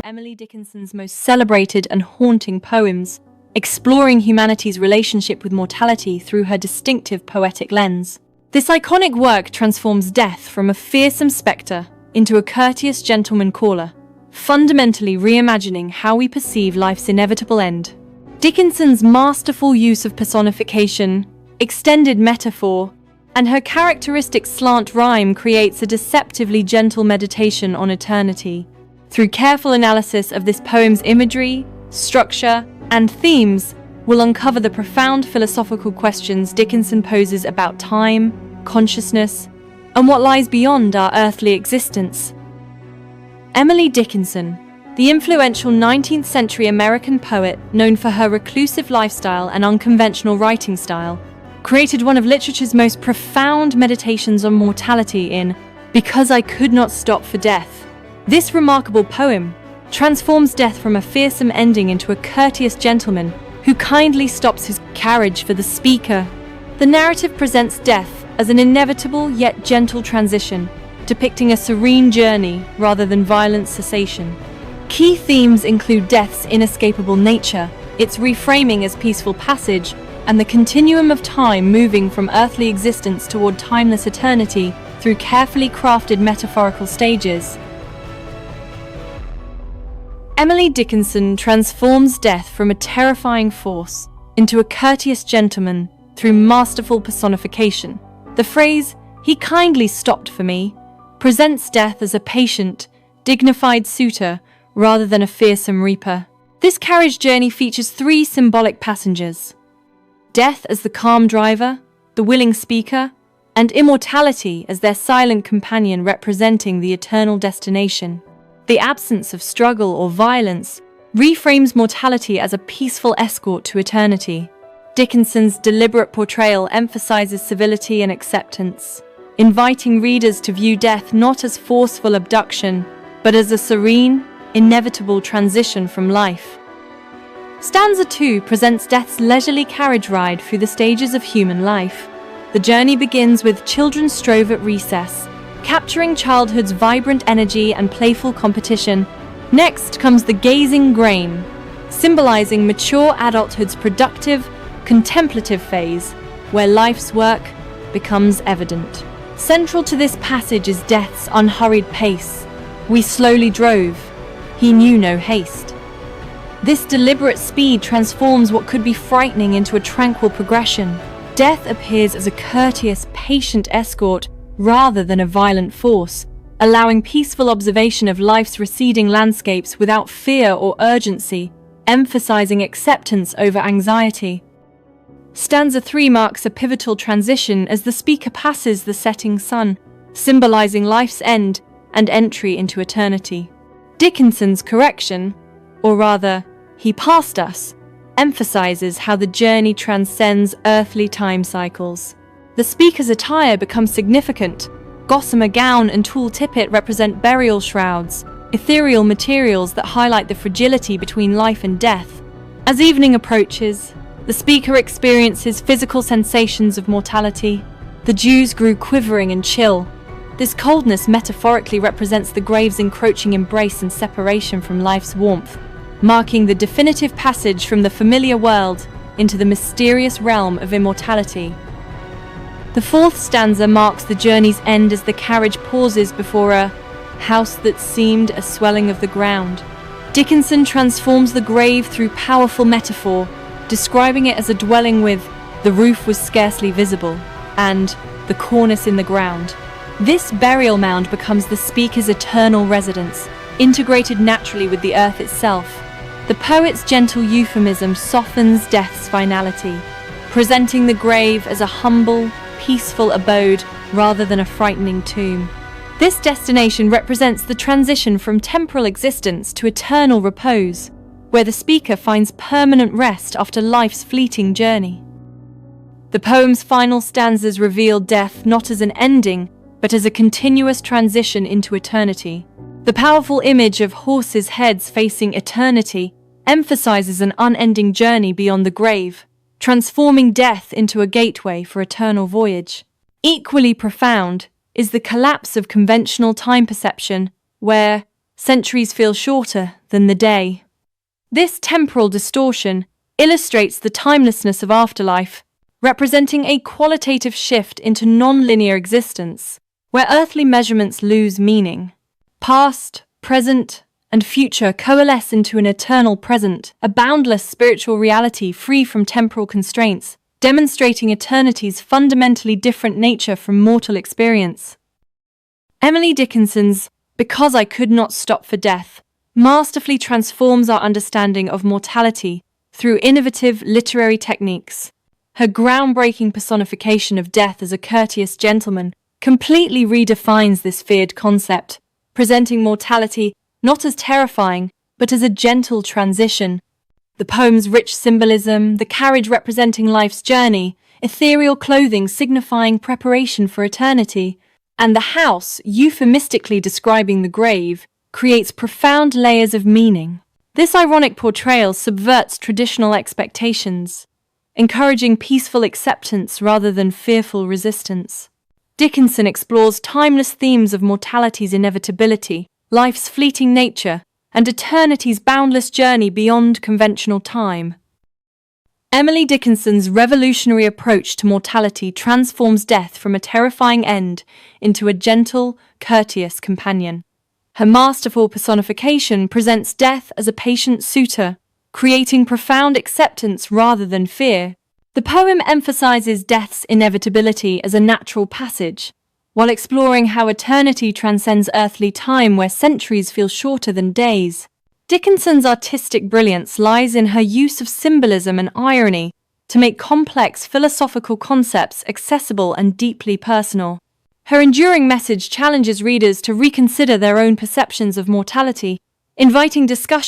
Emily Dickinson's most celebrated and haunting poems, exploring humanity's relationship with mortality through her distinctive poetic lens. This iconic work transforms death from a fearsome spectre into a courteous gentleman caller, fundamentally reimagining how we perceive life's inevitable end. Dickinson's masterful use of personification, extended metaphor, and her characteristic slant rhyme creates a deceptively gentle meditation on eternity. Through careful analysis of this poem's imagery, structure, and themes, we'll uncover the profound philosophical questions Dickinson poses about time, consciousness, and what lies beyond our earthly existence. Emily Dickinson, the influential 19th century American poet known for her reclusive lifestyle and unconventional writing style, created one of literature's most profound meditations on mortality in Because I Could Not Stop for Death. This remarkable poem transforms death from a fearsome ending into a courteous gentleman who kindly stops his carriage for the speaker. The narrative presents death as an inevitable yet gentle transition, depicting a serene journey rather than violent cessation. Key themes include death's inescapable nature, its reframing as peaceful passage, and the continuum of time moving from earthly existence toward timeless eternity through carefully crafted metaphorical stages. Emily Dickinson transforms death from a terrifying force into a courteous gentleman through masterful personification. The phrase, "he kindly stopped for me," presents death as a patient, dignified suitor rather than a fearsome reaper. This carriage journey features three symbolic passengers: death as the calm driver, the willing speaker, and immortality as their silent companion representing the eternal destination. The absence of struggle or violence reframes mortality as a peaceful escort to eternity. Dickinson's deliberate portrayal emphasizes civility and acceptance, inviting readers to view death not as forceful abduction, but as a serene, inevitable transition from life. Stanza 2 presents death's leisurely carriage ride through the stages of human life. The journey begins with children strove at recess, capturing childhood's vibrant energy and playful competition. Next comes the gazing grain, symbolizing mature adulthood's productive, contemplative phase, where life's work becomes evident. Central to this passage is death's unhurried pace. We slowly drove, he knew no haste. This deliberate speed transforms what could be frightening into a tranquil progression. Death appears as a courteous, patient escort rather than a violent force, allowing peaceful observation of life's receding landscapes without fear or urgency, emphasizing acceptance over anxiety. Stanza 3 marks a pivotal transition as the speaker passes the setting sun, symbolizing life's end and entry into eternity. Dickinson's correction, or rather, "he passed us," emphasizes how the journey transcends earthly time cycles. The speaker's attire becomes significant. Gossamer gown and tulle tippet represent burial shrouds, ethereal materials that highlight the fragility between life and death. As evening approaches, the speaker experiences physical sensations of mortality. The dews grew quivering and chill. This coldness metaphorically represents the grave's encroaching embrace and separation from life's warmth, marking the definitive passage from the familiar world into the mysterious realm of immortality. The fourth stanza marks the journey's end as the carriage pauses before a house that seemed a swelling of the ground. Dickinson transforms the grave through powerful metaphor, describing it as a dwelling with "the roof was scarcely visible" and "the cornice in the ground." This burial mound becomes the speaker's eternal residence, integrated naturally with the earth itself. The poet's gentle euphemism softens death's finality, presenting the grave as a humble, peaceful abode rather than a frightening tomb. This destination represents the transition from temporal existence to eternal repose, where the speaker finds permanent rest after life's fleeting journey. The poem's final stanzas reveal death not as an ending, but as a continuous transition into eternity. The powerful image of horses' heads facing eternity emphasizes an unending journey beyond the grave, transforming death into a gateway for eternal voyage. Equally profound is the collapse of conventional time perception, where centuries feel shorter than the day. This temporal distortion illustrates the timelessness of afterlife, representing a qualitative shift into non-linear existence, where earthly measurements lose meaning. Past, present, and future coalesce into an eternal present, a boundless spiritual reality free from temporal constraints, demonstrating eternity's fundamentally different nature from mortal experience. Emily Dickinson's "Because I Could Not Stop for Death" masterfully transforms our understanding of mortality through innovative literary techniques. Her groundbreaking personification of death as a courteous gentleman completely redefines this feared concept, presenting mortality not as terrifying, but as a gentle transition. The poem's rich symbolism, the carriage representing life's journey, ethereal clothing signifying preparation for eternity, and the house euphemistically describing the grave, creates profound layers of meaning. This ironic portrayal subverts traditional expectations, encouraging peaceful acceptance rather than fearful resistance. Dickinson explores timeless themes of mortality's inevitability, life's fleeting nature, and eternity's boundless journey beyond conventional time. Emily Dickinson's revolutionary approach to mortality transforms death from a terrifying end into a gentle, courteous companion. Her masterful personification presents death as a patient suitor, creating profound acceptance rather than fear. The poem emphasizes death's inevitability as a natural passage, while exploring how eternity transcends earthly time where centuries feel shorter than days. Dickinson's artistic brilliance lies in her use of symbolism and irony to make complex philosophical concepts accessible and deeply personal. Her enduring message challenges readers to reconsider their own perceptions of mortality, inviting discussion